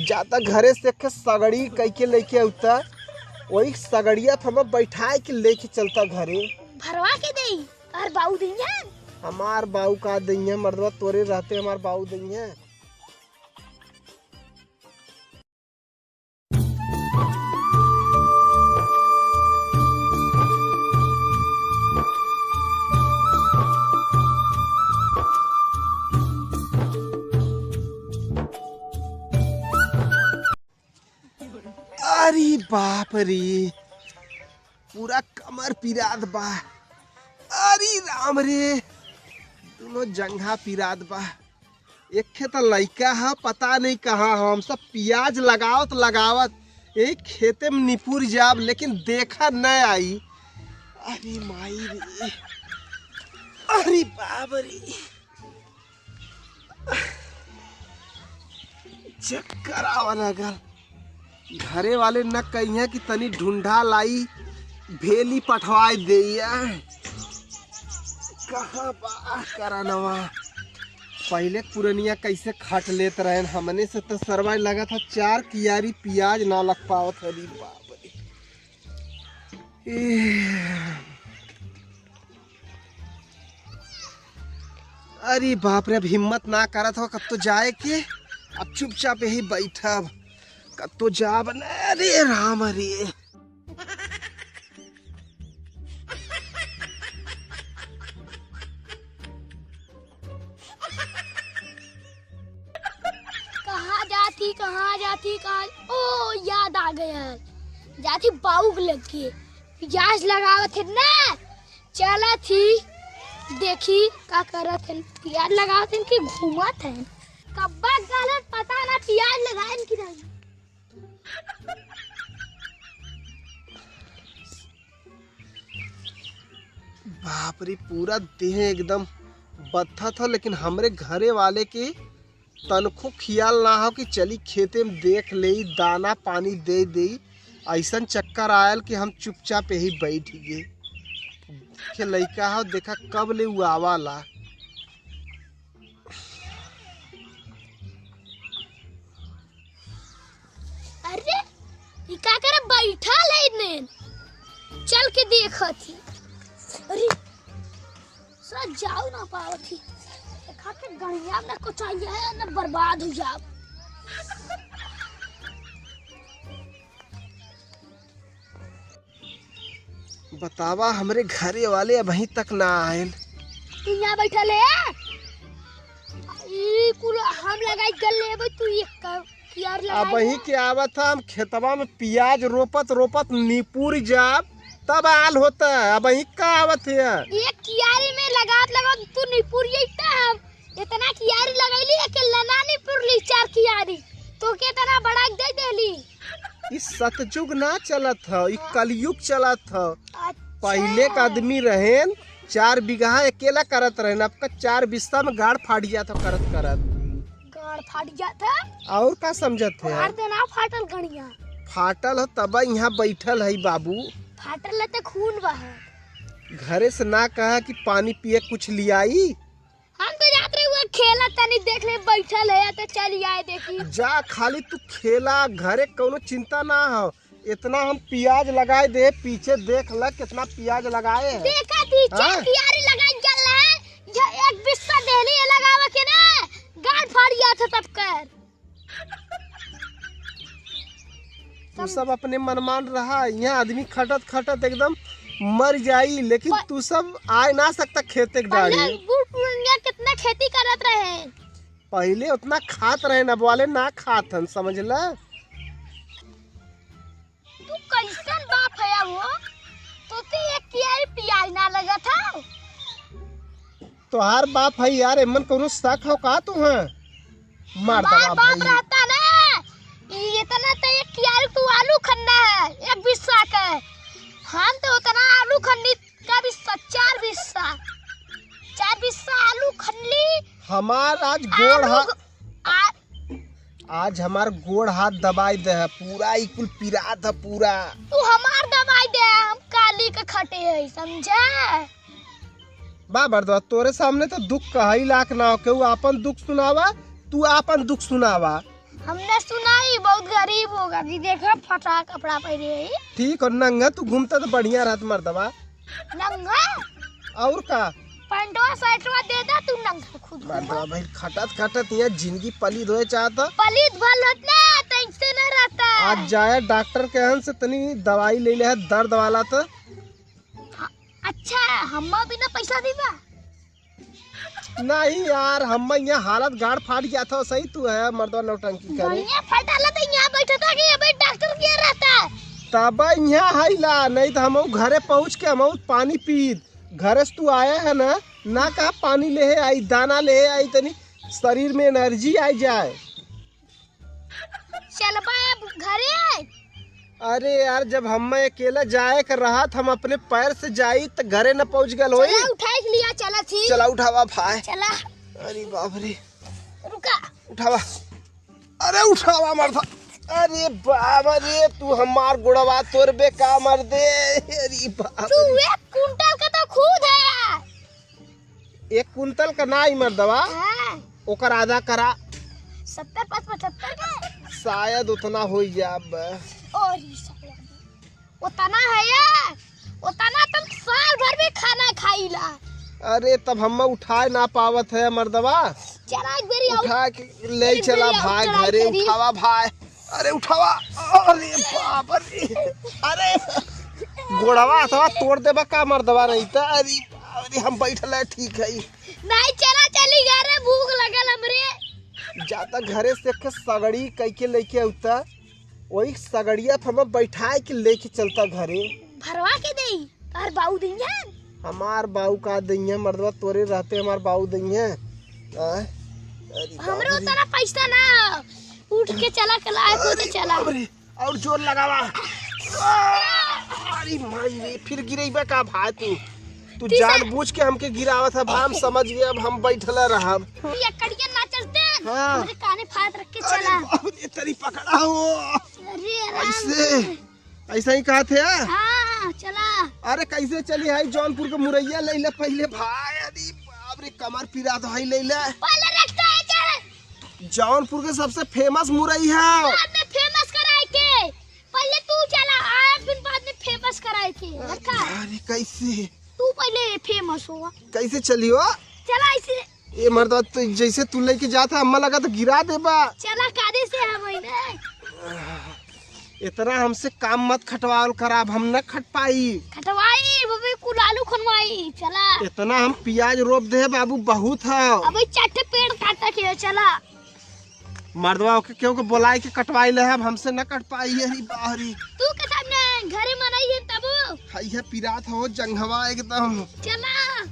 जाता घरे से के सगड़ी कई के लेके उता वही सगड़िया हम बैठाए के लेके चलता घरे। भरवा के दई और बाऊ दैया हमार बाऊ का दैया मर्दवा तोरे रहते हमार बाऊ दैया। अरे बाप रे पूरा कमर पिरात बा। अरे राम रे दोनों जंघा पिरात बा। एक तो लइका है पता नहीं कहाँ हम सब प्याज लगावत लगावत एक खेते में निपुर जाब लेकिन देखा न आई। अरे माई रे अरे बाप रे चक्कर आवा लगल। घरे वाले न कहिए कि तनी ढूंढा लाई भेली पठवाई दे कहाँ बा करानवा। पहले पुरनिया कैसे खट लेते रहे हमने से तो सरवाई लगा था 4 कियारी प्याज ना लग पावत। अरे बाप रे अरे बाप रे अब हिम्मत ना करत हो कब तो जाए के। अब चुपचाप यही बैठब कब तो जाब न। अरे राम रे कहाँ जाती ओ याद आ गया जाती बाऊ लग के प्याज लगावत थे ना। चला थी देखी का करत है प्याज लगावत है कि घूमत है कब्बा गलत पता ना प्याज लगाए कि नहीं। बाप रे पूरा देह एकदम बत्था था लेकिन हमरे घरे वाले के तनको ख्याल ना हो कि चली खेते में देख ले दाना पानी दे दे। ऐसा चक्कर आयल कि हम चुपचाप यही बैठ गए के लइका हो देखा कब ले वो आवाला। अरे ये का करे बैठा ले चल के देखा थी। अरे सर जाओ ना पावत थी खाते गणिया ना कुछ आया है ना बर्बाद हो जाओ। बतावा हमरे घरे वाले अभी तक ना आए। तू यहाँ बैठा ले कुल हम लगाई गल ले तू ये कियार लगा। अबही के आवत था हम खेतवा में प्याज रोपत रोपत निपुर जाब तब आल होता है। अबही का आवत है एक कियारी में लगात तू निपुर हम इतना कियारी लगैली के लना निपुर ली 4 कियारी तो के तना बड़ा दे देली। इस सतयुग ना चलत है इस कलयुग चलत है। पहले का आदमी रहे 4 बीघा अकेला करत रहे अब का 4 बिस्सा में गाड़ फाट जाता करत करत गाड़ फाट जाता। और का समझत है ना फाटल गणिया फाटल हो तब यहाँ बैठल है बाबू। फाटल तो खून बहा घरे से ना कहा कि पानी पिए कुछ लियाई। हम तो जात रहे हुए खेला तनी देख ले बैठल है तो चल आए देखी जा खाली तू खेला घरे कोनो चिंता ना हो। इतना हम प्याज लगाए दे पीछे देख ल कितना प्याज लगाए हैं। देखा थी 4 कियारी लगाई गल है जो एक बिस्सा देली लगावा के ना गाड़ फाड़ गया था तब कर। तू सब अपने मनमान रहा यहाँ आदमी खटत खटत एकदम मर जाई लेकिन तू सब आ ना सकता खेते के डाली। कितना खेती करत रहे पहले उतना खात रहे न वाले ना खात हन समझ ल। तू कैसन बाप है वो तो ते एक कियारी प्याज ना लगा था। तोहार बाप है यार एमन कोनो शक हो का तू है मार दवा बाप रहता ना ये इतना तो एक कियारी तू आलू खन्ना है एक बिस्सा का हम तो उतना आलू खन्नी का भी 4 बिस्सा आलू खन्नी। हमार आज गोड़ आज हमार गोड़ हाथ दबाई दे है पूरा इकुल पिरा था पूरा। तू हमार दबाई दे हम काली के खटे है समझा। बा बर्दवा तोरे सामने तो दुख कही लाख ना हो के अपन दुख सुनावा तू अपन दुख सुनावा। हमने सुना ही बहुत गरीब होगा कि देखो फटा कपड़ा पहने है ठीक और नंगा तू घूमता तो बढ़िया रहत मर्दवा। नंगा और का पैंटवा शर्टवा दे दे तू नंगा खुद मर्दवा भाई खटत खटत यहाँ जिंदगी पली धोए चाहता। पलित भल होता टेंशन न रहता। आज जाए डॉक्टर के यहाँ से तनी दवाई ले ले है दर्द वाला तो। अच्छा हम्मा बिना पैसा दीबा नहीं यार हम यहाँ हालत गाड़ फाड़ गया था सही तू है मर्दवा नौटंकी करे बढ़िया फटाला तो यहाँ बैठा था कि अबे डॉक्टर क्या रहता है तब यहाँ हैला नहीं तो हम घरे पहुँच के हम पानी पीत घरे से तू आया है ना कहा पानी ले आई दाना ले आई तनी शरीर में एनर्जी आई जाए। चल अब घरे आए। अरे यार जब हम अकेला जाए कर रहा हम अपने पैर से जाई तो घरे न पहुँच गल हो। चला उठाए के लिया चला थी चला उठावा भाई चला। अरे बाप रे रुका उठावा अरे उठावा मर्दा। अरे बाबा रे तू हमार गुड़वा तोर बे का मर दे। अरे बाप तू 1 कुंटल का तो खुद है 1 कुंतल का ना ही मर्दवा हाँ। ओकर आधा करा 70 75 का शायद उतना हो जाब। और उतना है यार उतना तुम साल भर में खाना खाईला। अरे तब हम उठाए ना पावत है मर्दवा चला एक बारी उठा के ले चला भाई घरे उठावा भाई। अरे उठावा अरे बाप रे अरे गोड़वा अथवा तोड़ देबा का मर्दवा नहीं था। अरे हम बैठल है ठीक है नहीं चला चली घरे भूख लगल हमरे जाता घरे से के सगड़ी कई के लेके उता वही सगड़िया हम बैठाए के लेके चलता घरे भरवा के दई तार बाऊ दिया हमार बाऊ का दइया मर्दवा तोरे रहते हमार बाऊ दइया। हमरे उतना पैसा ना उठ के चला कला को तो चला और जोर लगावा। अरे माई रे फिर गिरेबा का भाई तू जानबूझ के हमके गिरावत है हम समझ गए अब हम बैठला रहब। ये कड़िया ना चलते हाँ। हमरे काने फाड़ रख के चला। अरे तेरी पकड़ा हो अरे ऐसे ऐसा ही कहा थे हाँ चला। अरे कैसे चली है जौनपुर के मुरैया ले ले पहले भाई। अरे बाप रे कमर पिरा तो है ले ले पहले रखता है चल जौनपुर के सबसे फेमस मुरई है बाद में फेमस कराए के पहले तू चला आया फिर बाद में फेमस कराए के रखा। अरे कैसे तू पहले फेमस हुआ कैसे चली हो चला ऐसे ये मर्दा तो जैसे तू लेके जाता अम्मा लगा तो गिरा देबा। चला कादे से हम ने इतना हमसे काम मत खटवाल कराब हम न खट पाई खटवाई बबे कुलालू खनवाई चला। इतना हम प्याज रोप दे बाबू बहुत है अबे चाटे पेड़ काटा के चला मर्दवा के क्यों के बोलाई के कटवाई ले हमसे न कट पाई। अरे बाहरी तू के सामने घरे मनाई है तब है पिरात हो जंघवा एकदम चला।